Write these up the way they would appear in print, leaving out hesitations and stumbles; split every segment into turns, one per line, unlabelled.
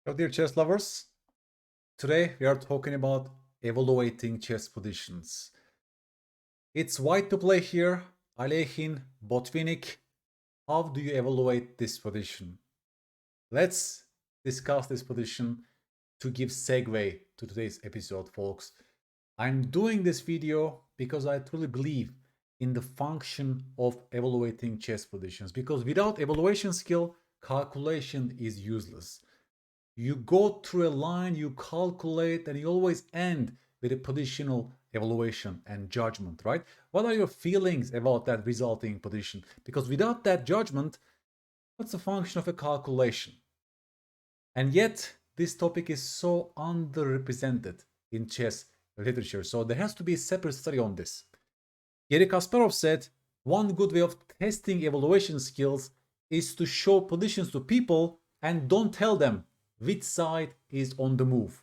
Hello dear chess lovers. Today we are talking about evaluating chess positions. It's white to play here. Alekhine, Botvinnik. How do you evaluate this position? Let's discuss this position to give segue to today's episode, folks. I'm doing this video because I truly believe in the function of evaluating chess positions, because without evaluation skill, calculation is useless. You go through a line, you calculate, and you always end with a positional evaluation and judgment, right? What are your feelings about that resulting position? Because without that judgment, what's the function of a calculation? And yet, this topic is so underrepresented in chess literature. So there has to be a separate study on this. Garry Kasparov said, one good way of testing evaluation skills is to show positions to people and don't tell them which side is on the move.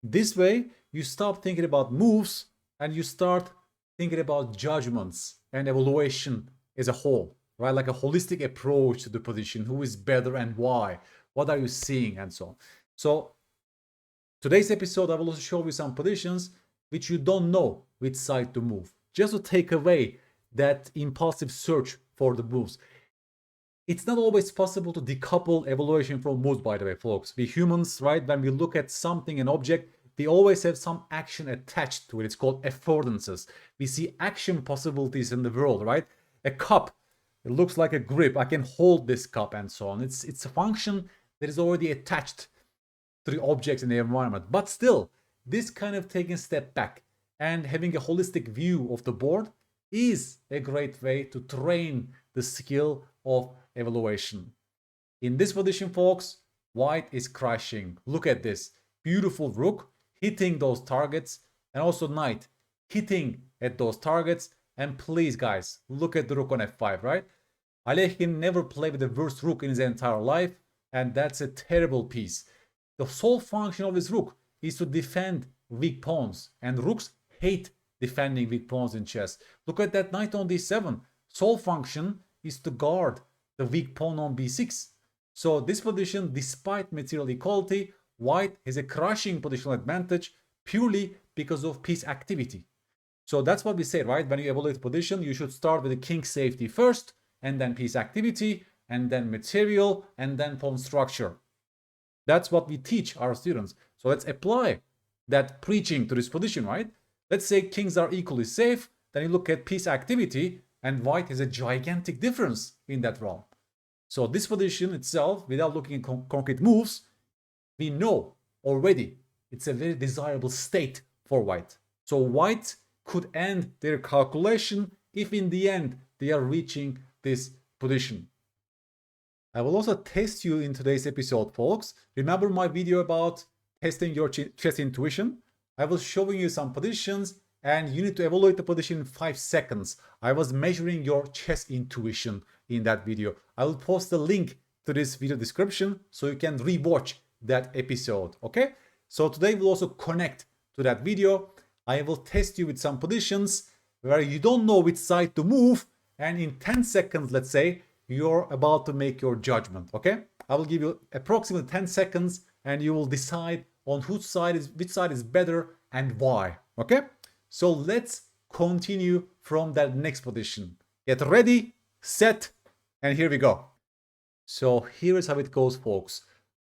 This way, you stop thinking about moves and you start thinking about judgments and evaluation as a whole, right? Like a holistic approach to the position. Who is better and why? What are you seeing? And so on. So, today's episode, I will also show you some positions which you don't know which side to move, just to take away that impulsive search for the moves. It's not always possible to decouple evaluation from moves, by the way, folks. We humans, right, when we look at something, an object, we always have some action attached to it. It's called affordances. We see action possibilities in the world, right? A cup, it looks like a grip. I can hold this cup and so on. It's a function that is already attached to the objects in the environment. But still, this kind of taking a step back and having a holistic view of the board is a great way to train the skill of evaluation. In this position, folks, white is crashing. Look at this. Beautiful rook hitting those targets, and also knight hitting at those targets. And please, guys, look at the rook on f5, right? Alekhine never played with a worse rook in his entire life, and that's a terrible piece. The sole function of this rook is to defend weak pawns, and rooks hate defending weak pawns in chess. Look at that knight on d7. Sole function is to guard the weak pawn on b6. So this position, despite material equality, white has a crushing positional advantage purely because of piece activity. So that's what we say, right? When you evaluate position, you should start with the king safety first, and then piece activity, and then material, and then pawn structure. That's what we teach our students. So let's apply that preaching to this position, right? Let's say kings are equally safe. Then you look at piece activity, and white has a gigantic difference in that realm. So this position itself, without looking at concrete moves, we know already it's a very desirable state for white. So white could end their calculation if in the end they are reaching this position. I will also test you in today's episode, folks. Remember my video about testing your chess intuition? I was showing you some positions and you need to evaluate the position in 5 seconds. I was measuring your chess intuition in that video. I will post the link to this video description so you can rewatch that episode, okay? So today we'll also connect to that video. I will test you with some positions where you don't know which side to move, and in 10 seconds, let's say, you're about to make your judgment, okay? I will give you approximately 10 seconds and you will decide on which side is better and why, okay? So let's continue from that next position. Get ready, set, and here we go. So here is how it goes, folks.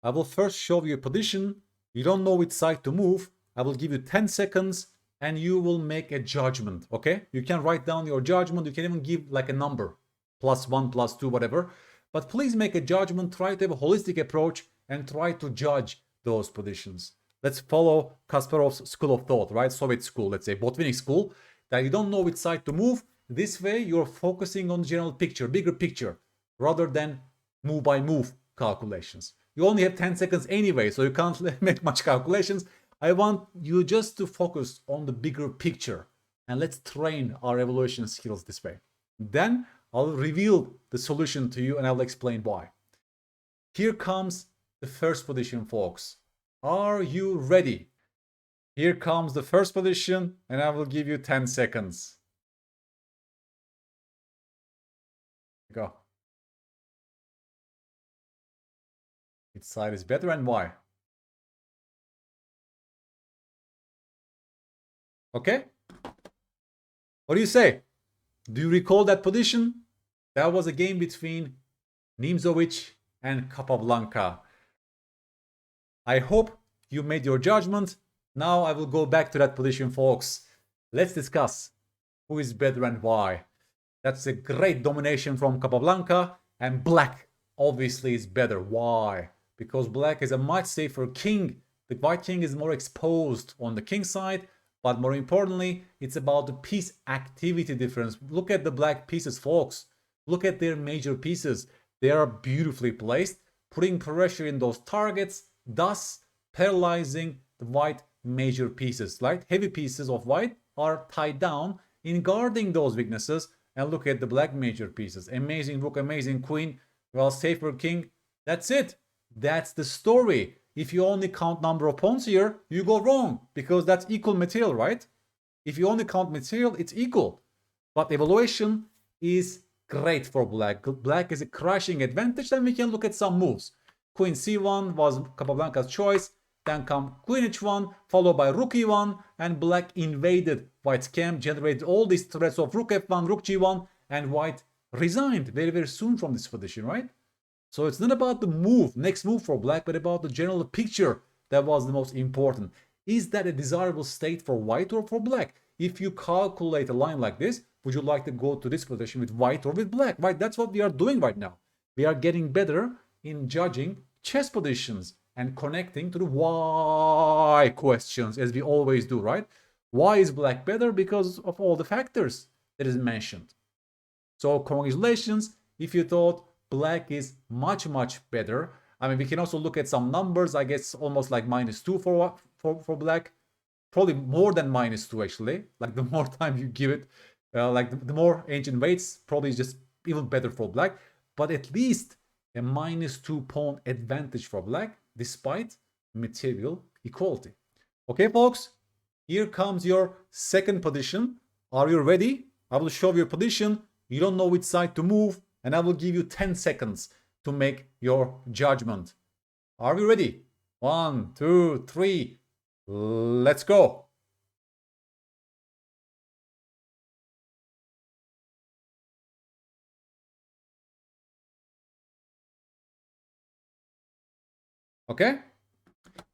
I will first show you a position. You don't know which side to move. I will give you 10 seconds and you will make a judgment, okay? You can write down your judgment. You can even give like a number, +1, +2, whatever. But please make a judgment. Try to have a holistic approach and try to judge those positions. Let's follow Kasparov's school of thought, right? Soviet school, let's say, Botvinnik school, that you don't know which side to move. This way, you're focusing on the general picture, bigger picture, rather than move by move calculations. You only have 10 seconds anyway, so you can't make much calculations. I want you just to focus on the bigger picture, and let's train our evaluation skills this way. Then I'll reveal the solution to you and I'll explain why. Here comes the first position, folks. Are you ready? Here comes the first position and I will give you 10 seconds. Go. Which side is better and why? Okay? What do you say? Do you recall that position? That was a game between Nimzovic and Capablanca. I hope you made your judgment. Now I will go back to that position, folks. Let's discuss who is better and why. That's a great domination from Capablanca, and black obviously is better. Why? Because black is a much safer king. The white king is more exposed on the king side, but more importantly, it's about the piece activity difference. Look at the black pieces, folks. Look at their major pieces. They are beautifully placed, putting pressure in those targets, thus paralyzing the white major pieces. Right? Heavy pieces of white are tied down in guarding those weaknesses. And look at the black major pieces. Amazing rook, amazing queen. Well, safer king. That's it. That's the story. If you only count number of pawns here, you go wrong because that's equal material, right? If you only count material, it's equal. But evaluation is great for black. Black is a crushing advantage. Then we can look at some moves. Queen c1 was Capablanca's choice. Then come queen h1, followed by rook e1, and black invaded white's camp, generated all these threats of rook f1, rook g1, and white resigned very, very soon from this position, right? So it's not about the move, next move for black, but about the general picture that was the most important. Is that a desirable state for white or for black? If you calculate a line like this, would you like to go to this position with white or with black? Right, that's what we are doing right now. We are getting better in judging chess positions and connecting to the why questions, as we always do, right? Why is black better? Because of all the factors that is mentioned. So congratulations if you thought black is much, much better. I mean, we can also look at some numbers. I guess almost like -2 for black. Probably more than -2 actually. Like the more time you give it, like the more ancient weights, probably just even better for black. But at least a -2 pawn advantage for black despite material equality. Okay, folks, here comes your second position. Are you ready? I will show you your position. You don't know which side to move, and I will give you 10 seconds to make your judgment. Are we ready? 1, 2, 3. Let's go. Okay?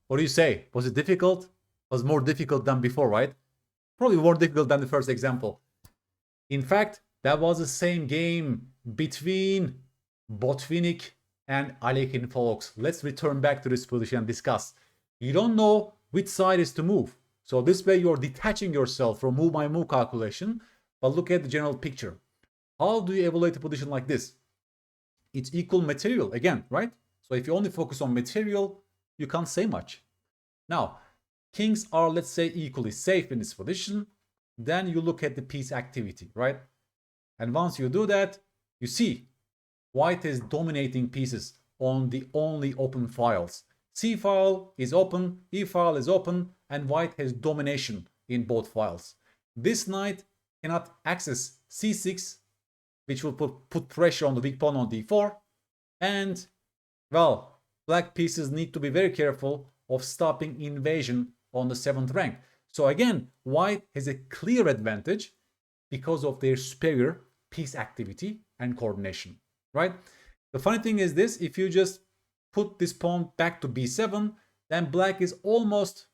What do you say? Was it difficult? Was more difficult than before, right? Probably more difficult than the first example. In fact, that was the same game between Botvinnik and Alekhine, folks. Let's return back to this position and discuss. You don't know which side is to move. So this way you're detaching yourself from move by move calculation, but look at the general picture. How do you evaluate a position like this? It's equal material again, right? So if you only focus on material, you can't say much. Now, kings are, let's say, equally safe in this position. Then you look at the piece activity, right? And once you do that, you see white is dominating pieces on the only open files. C file is open, E file is open, and white has domination in both files. This knight cannot access C6, which will put pressure on the weak pawn on D4. And, well, black pieces need to be very careful of stopping invasion on the 7th rank. So again, white has a clear advantage because of their superior piece activity and coordination, right? The funny thing is this, if you just put this pawn back to b7, then black is almost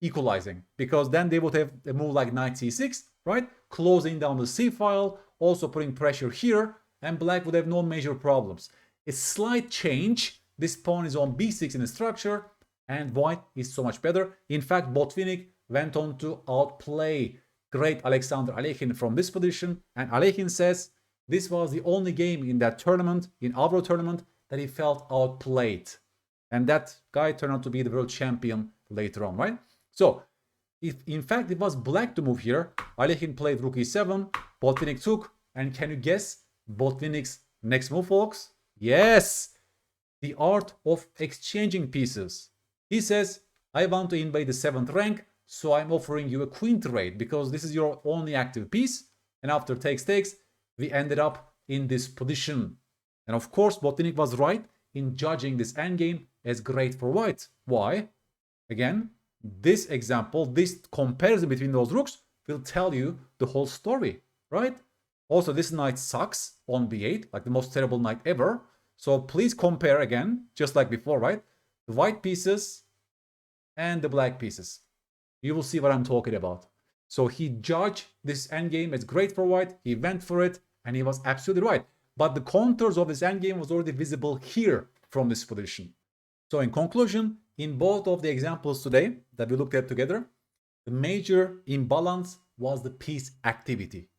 equalizing, because then they would have a move like knight c6, right? Closing down the c file, also putting pressure here, and black would have no major problems. A slight change, this pawn is on b6 in the structure, and white is so much better. In fact, Botvinnik went on to outplay great Alexander Alekhine from this position, and Alekhine says this was the only game in that tournament, in our tournament, that he felt outplayed. And that guy turned out to be the world champion later on, right? So, if in fact it was black to move here, Alekhine played rook e7, Botvinnik took, and can you guess Botvinnik's next move, folks? Yes! The art of exchanging pieces. He says, I want to invade the 7th rank, so I'm offering you a queen trade because this is your only active piece. And after takes, we ended up in this position. And of course, Botvinnik was right in judging this endgame as great for white. Why? Again, this example, this comparison between those rooks will tell you the whole story, right? Also, this knight sucks on b8, like the most terrible knight ever. So please compare again, just like before, right? The white pieces and the black pieces. You will see what I'm talking about. So he judged this endgame as great for white. He went for it, and he was absolutely right. But the contours of this endgame was already visible here from this position. So in conclusion, in both of the examples today that we looked at together, the major imbalance was the piece activity.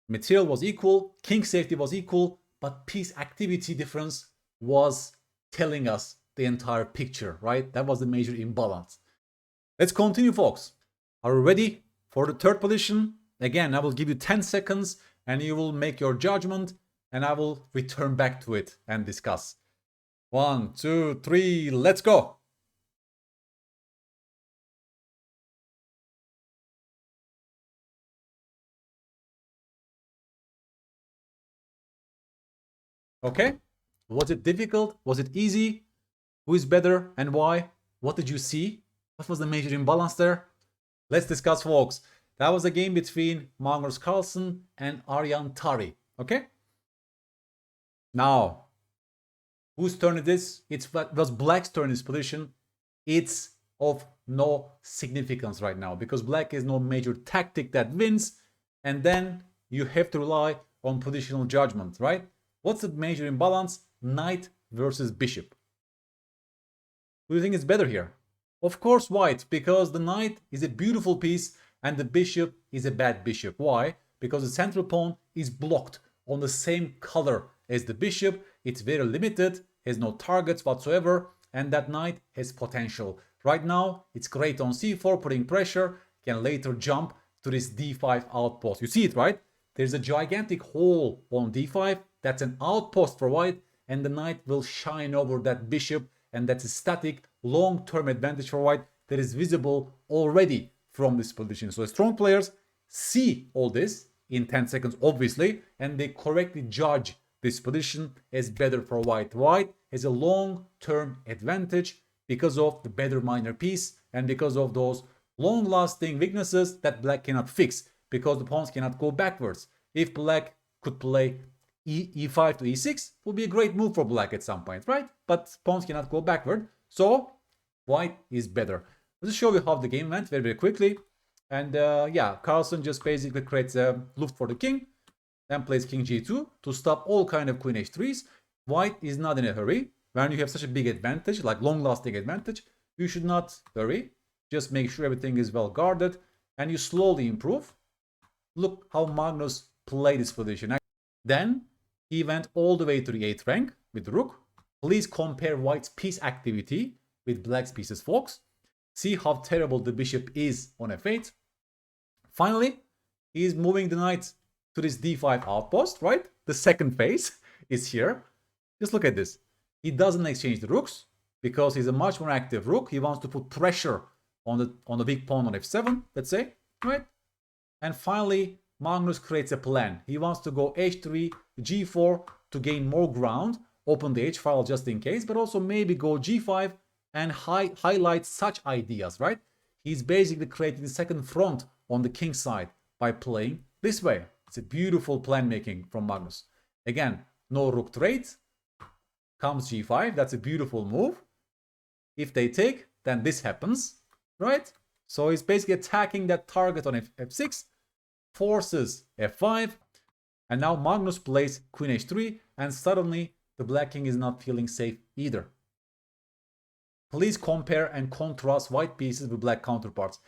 Material was equal, king safety was equal, but piece activity difference was telling us the entire picture, right? That was the major imbalance. Let's continue, folks. Are you ready for the third position? Again, I will give you 10 seconds and you will make your judgment, and I will return back to it and discuss. 1, 2, 3, let's go. Okay. Was it difficult? Was it easy? Who is better and why? What did you see? What was the major imbalance there? Let's discuss, folks. That was a game between Magnus Carlsen and Arjan Tari. Okay? Now, whose turn it is? It was Black's turn in this position. It's of no significance right now because Black is no major tactic that wins, and then you have to rely on positional judgment, right? What's the major imbalance? Knight versus bishop. Who do you think is better here? Of course, white, because the knight is a beautiful piece and the bishop is a bad bishop. Why? Because the central pawn is blocked on the same color as the bishop. It's very limited, has no targets whatsoever, and that knight has potential. Right now, it's great on c4, putting pressure, can later jump to this d5 outpost. You see it, right? There's a gigantic hole on d5. That's an outpost for white, and the knight will shine over that bishop, and that's a static long-term advantage for white that is visible already from this position. So strong players see all this in 10 seconds, obviously, and they correctly judge this position as better for white. White has a long-term advantage because of the better minor piece and because of those long-lasting weaknesses that black cannot fix, because the pawns cannot go backwards. If black could play e5 to e6, would be a great move for black at some point, right? But pawns cannot go backward, so white is better. Let's show you how the game went very, very quickly. And yeah, Carlsen just basically creates a luft for the king, then plays king g2 to stop all kind of queen h3s. White is not in a hurry. When you have such a big advantage, like long-lasting advantage, you should not hurry. Just make sure everything is well guarded, and you slowly improve. Look how Magnus played this position. Then he went all the way to the 8th rank with the rook. Please compare white's piece activity with black's pieces, folks. See how terrible the bishop is on f8. Finally, he is moving the knight to this d5 outpost, right? The second phase is here. Just look at this. He doesn't exchange the rooks because he's a much more active rook. He wants to put pressure on the weak pawn on f7, let's say, right? And finally, Magnus creates a plan. He wants to go h3, g4 to gain more ground, open the h file just in case, but also maybe go g5 and highlight such ideas, right? He's basically creating the second front on the king side by playing this way. It's a beautiful plan making from Magnus. Again, no rook trade. Comes g5. That's a beautiful move. If they take, then this happens, right? So he's basically attacking that target on f6, forces f5, and now Magnus plays queen h3, and suddenly the black king is not feeling safe either. Please compare and contrast white pieces with black counterparts.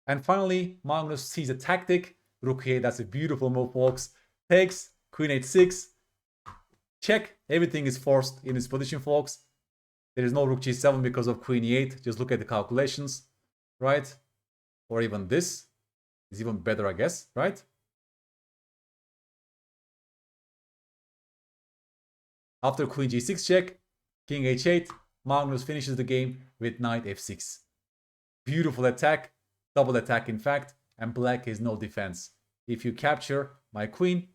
And finally, Magnus sees a tactic. Rook a8, that's a beautiful move, folks. Takes, queen h6. Check, everything is forced in this position, folks. There is no rook g7 because of queen e8. Just look at the calculations, right? Or even this is even better, I guess, right? After queen g6 check, king h8, Magnus finishes the game with knight f6. Beautiful attack, double attack in fact, and black has no defense. If you capture my queen,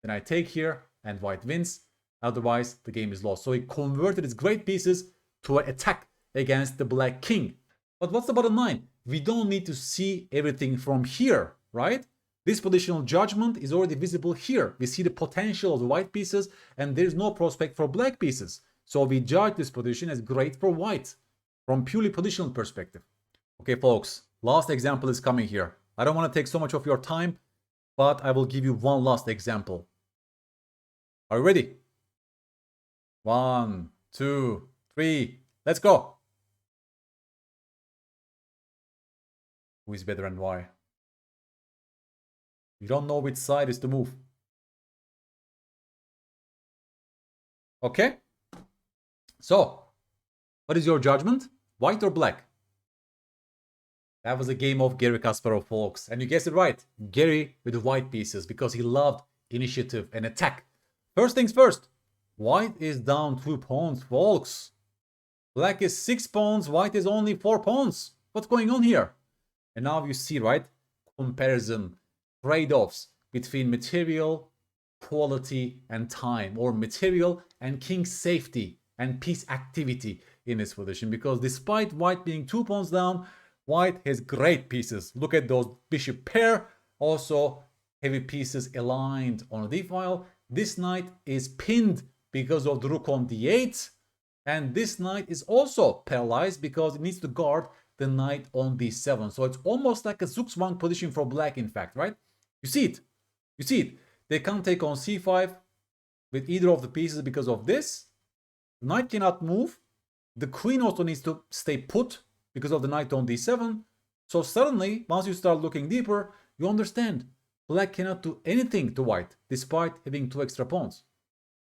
then I take here and white wins. Otherwise, the game is lost. So he converted his great pieces to an attack against the black king. But what's the bottom line? we don't need to see everything from here, right? This positional judgment is already visible here. We see the potential of the white pieces, and there's no prospect for black pieces. So we judge this position as great for white from purely positional perspective. Okay, folks, last example is coming here. I don't want to take so much of your time, but I will give you one last example. Are you ready? 1, 2, 3, let's go. Who is better and why? You don't know which side is to move. Okay? So, what is your judgment? White or black? That was a game of Garry Kasparov, folks. And you guessed it right. Garry with the white pieces because he loved initiative and attack. First things first. White is down 2 pawns, folks. Black is 6 pawns. White is only 4 pawns. What's going on here? And now you see, right? Comparison, trade-offs between material, quality, and time. Or material and king's safety and piece activity in this position. Because despite white being 2 pawns down, white has great pieces. Look at those bishop pair. Also, heavy pieces aligned on a d-file. This knight is pinned because of the rook on d8. And this knight is also paralyzed because it needs to guard the knight on d7. So it's almost like a zugzwang position for black, in fact, right? You see it. You see it. They can't take on c5 with either of the pieces because of this. The knight cannot move. The queen also needs to stay put because of the knight on d7. So suddenly, once you start looking deeper, you understand black cannot do anything to white despite having 2 extra pawns.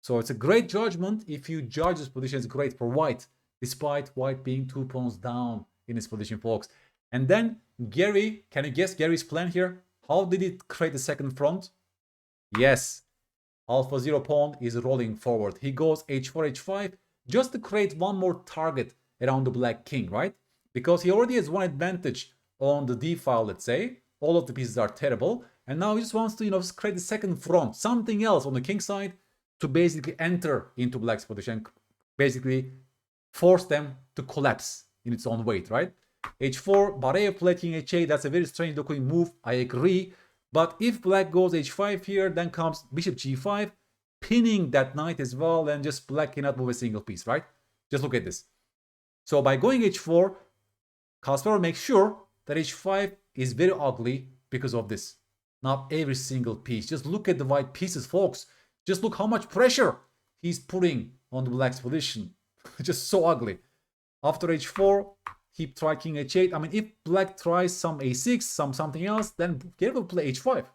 So it's a great judgment if you judge this position as great for white despite white being 2 pawns down in this position, folks. And then Garry, can you guess Garry's plan here? How did it create a second front? Yes, alpha 0 pawn is rolling forward. He goes h4, h5 just to create one more target around the black king, right? Because he already has one advantage on the d file, let's say. All of the pieces are terrible. And now he just wants to, just create a second front, something else on the king side to basically enter into black's position, basically force them to collapse in its own weight, right? h4, Bareyev played king h8. That's a very strange looking move. I agree. But if black goes h5 here, then comes bishop g5, pinning that knight as well, and just black cannot move a single piece, right? Just look at this. So by going h4, Kasparov makes sure that h5 is very ugly because of this. Not every single piece. Just look at the white pieces, folks. Just look how much pressure he's putting on the black's position. Just so ugly. After h4, he tried king h8. I mean, if black tries some a6, something else, then Garry will play h5.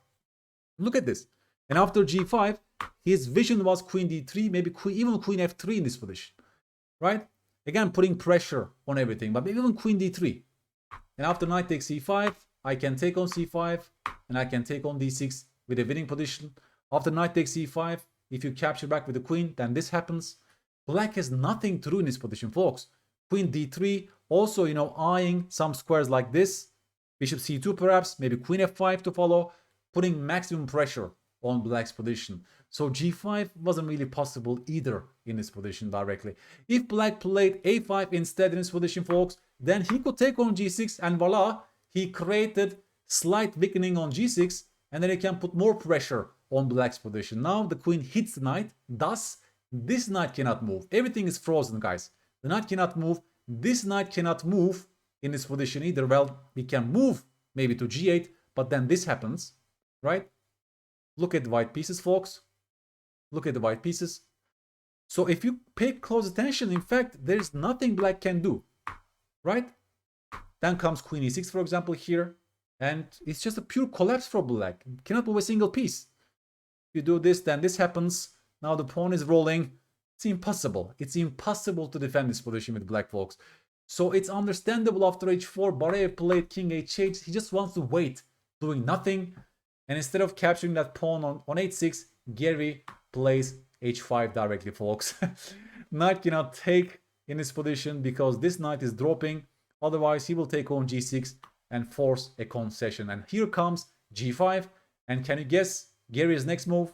Look at this. And after g5, his vision was queen d3, maybe even queen f3 in this position, right? Again, putting pressure on everything, but maybe even queen d3. And after knight takes c5, I can take on c5, and I can take on d6 with a winning position. After knight takes c5, if you capture back with the queen, then this happens. Black has nothing to do in this position, folks. Queen d3, also, eyeing some squares like this. Bishop c2 perhaps, maybe queen f5 to follow, putting maximum pressure on black's position. So g5 wasn't really possible either in this position directly. If black played a5 instead in this position, folks, then he could take on g6, and voila, he created slight weakening on g6, and then he can put more pressure on black's position. Now the queen hits the knight, thus this knight cannot move. Everything is frozen, guys. The knight cannot move. This knight cannot move in this position either. Well, we can move maybe to g8, but then this happens, right? Look at the white pieces, folks. Look at the white pieces. So if you pay close attention, in fact, there's nothing black can do, right? Then comes queen e6, for example, here. And it's just a pure collapse for black. Cannot move a single piece. If you do this, then this happens. Now the pawn is rolling. It's impossible. It's impossible to defend this position with black, folks. So it's understandable after h4, Bareyev played king h8. He just wants to wait, doing nothing. And instead of capturing that pawn on h6, Garry plays h5 directly, folks. Knight cannot take in this position because this knight is dropping. Otherwise, he will take on g6 and force a concession. And here comes g5. And can you guess Garry's next move?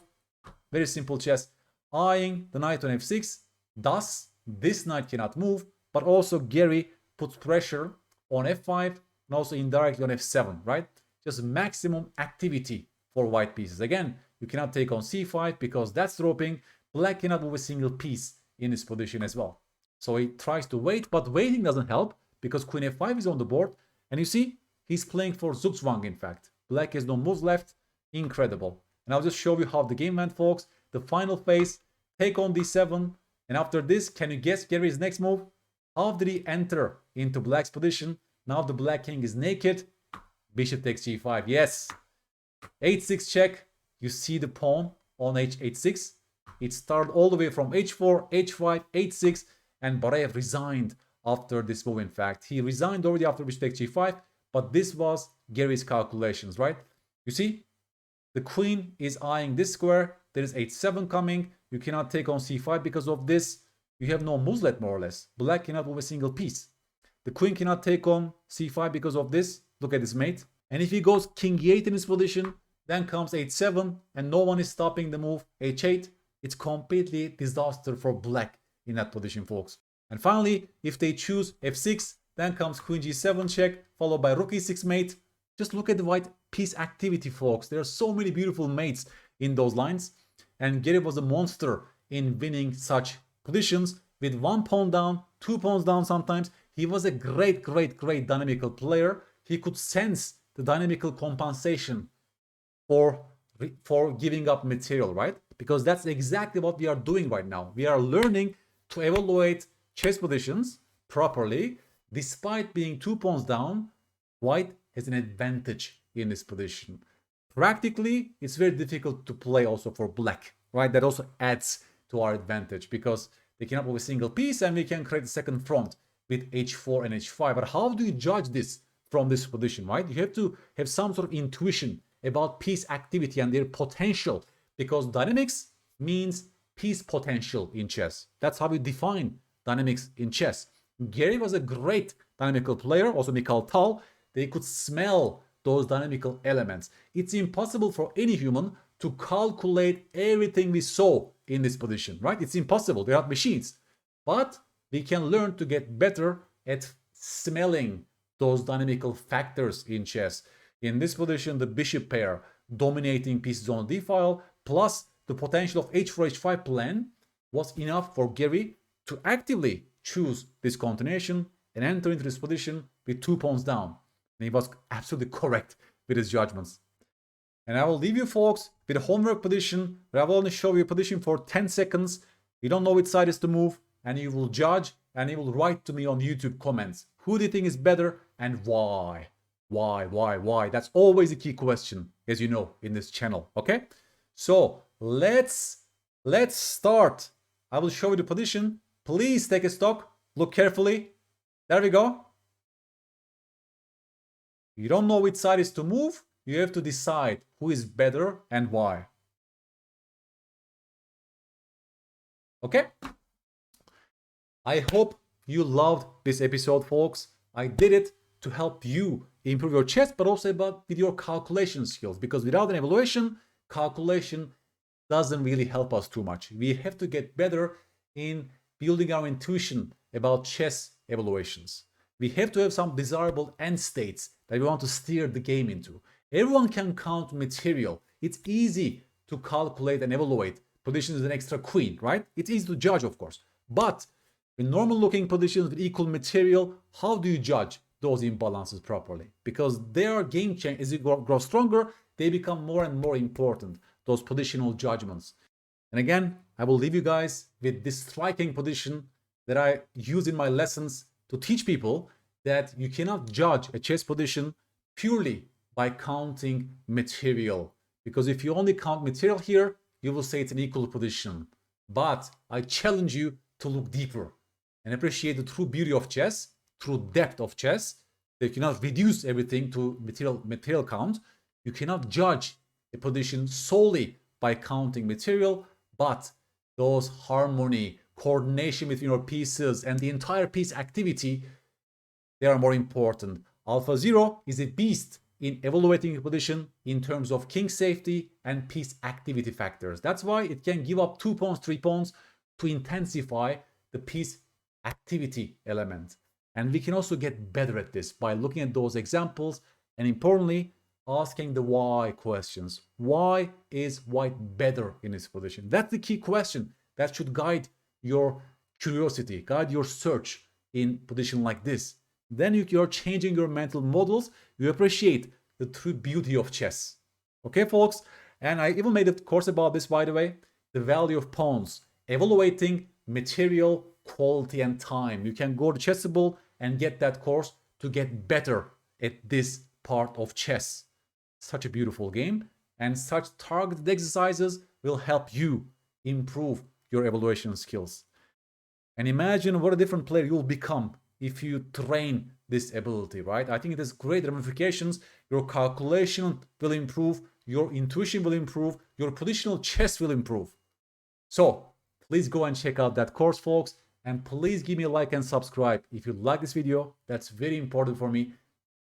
Very simple chess. Eyeing the knight on f6. Thus, this knight cannot move. But also Garry puts pressure on f5 and also indirectly on f7, right? Just maximum activity for white pieces. Again, you cannot take on c5 because that's dropping. Black cannot move a single piece in this position as well. So he tries to wait, but waiting doesn't help because queen f5 is on the board. And you see, he's playing for Zugzwang, in fact. Black has no moves left. Incredible. And I'll just show you how the game went, folks. The final phase, take on d7. And after this, can you guess Gary's next move? How did he enter into black's position? Now the black king is naked. Bishop takes g5. Yes. h6 check. You see the pawn on h6. It started all the way from h4, h5, h6. And Barev resigned after this move, in fact. He resigned already after bishop takes g5. But this was Gary's calculations, right? You see, the queen is eyeing this square. There is h7 coming. You cannot take on c5 because of this. You have no moves left, more or less. Black cannot move a single piece. The queen cannot take on c5 because of this. Look at his mate. And if he goes king e8 in his position, then comes h7, and no one is stopping the move h8. It's completely disaster for black in that position, folks. And finally, if they choose f6, then comes queen g7 check, followed by rook e6 mate. Just look at the white piece activity, folks. There are so many beautiful mates in those lines. And Gary was a monster in winning such positions with 1 pawn down, 2 pawns down sometimes. He was a great dynamical player. He could sense the dynamical compensation for giving up material, right? Because that's exactly what we are doing right now. We are learning to evaluate chess positions properly. Despite being 2 pawns down, white has an advantage in this position. Practically, it's very difficult to play also for black, right? That also adds to our advantage because they cannot move a single piece and we can create a second front with h4 and h5. But how do you judge this from this position, right? You have to have some sort of intuition about piece activity and their potential, because dynamics means piece potential in chess. That's how we define dynamics in chess. Gary was a great dynamical player, also Mikhail Tal. They could smell those dynamical elements. It's impossible for any human to calculate everything we saw in this position, right? It's impossible. They're not machines. But we can learn to get better at smelling those dynamical factors in chess. In this position, the bishop pair dominating pieces on the d-file plus the potential of h4, h5 plan was enough for Gary to actively choose this continuation and enter into this position with 2 pawns down. And he was absolutely correct with his judgments. And I will leave you folks with a homework position where I will only show you a position for 10 seconds. You don't know which side is to move, and you will judge and you will write to me on YouTube comments. Who do you think is better and why? Why? That's always a key question, as you know, in this channel. Okay? So let's start. I will show you the position. Please take a stock. Look carefully. There we go. You don't know which side is to move. You have to decide who is better and why. Okay? I hope you loved this episode, folks. I did it to help you improve your chess, but also with your calculation skills. Because without an evaluation, calculation doesn't really help us too much. We have to get better in building our intuition about chess evaluations. We have to have some desirable end states that we want to steer the game into. Everyone can count material. It's easy to calculate and evaluate positions with an extra queen, right? It's easy to judge, of course. But in normal looking positions with equal material, how do you judge those imbalances properly? Because they are game changing. As you grow stronger, they become more and more important, those positional judgments. And again, I will leave you guys with this striking position that I use in my lessons to teach people that you cannot judge a chess position purely by counting material. Because if you only count material here, you will say it's an equal position. But I challenge you to look deeper and appreciate the true beauty of chess, true depth of chess. That you cannot reduce everything to material count. You cannot judge a position solely by counting material, but those harmony, coordination between your pieces, and the entire piece activity, they are more important. AlphaZero is a beast in evaluating a position in terms of king safety and piece activity factors. That's why it can give up 2 pawns, 3 pawns to intensify the piece activity element. And we can also get better at this by looking at those examples and importantly, asking the why questions. Why is white better in this position? That's the key question that should guide your curiosity, guide your search in position like this. Then you're changing your mental models. You appreciate the true beauty of chess. Okay, folks? And I even made a course about this, by the way, the value of pawns, evaluating material, quality, and time. You can go to Chessable and get that course to get better at this part of chess. Such a beautiful game, and such targeted exercises will help you improve your evaluation skills. And imagine what a different player you'll become if you train this ability, right? I think it has great ramifications. Your calculation will improve, your intuition will improve, your positional chess will improve. So please go and check out that course, folks. And please give me a like and subscribe if you like this video. That's very important for me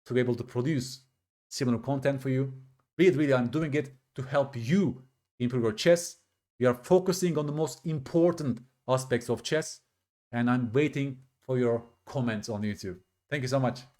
to be able to produce similar content for you. Really, I'm doing it to help you improve your chess. We are focusing on the most important aspects of chess. And I'm waiting for your comments on YouTube. Thank you so much.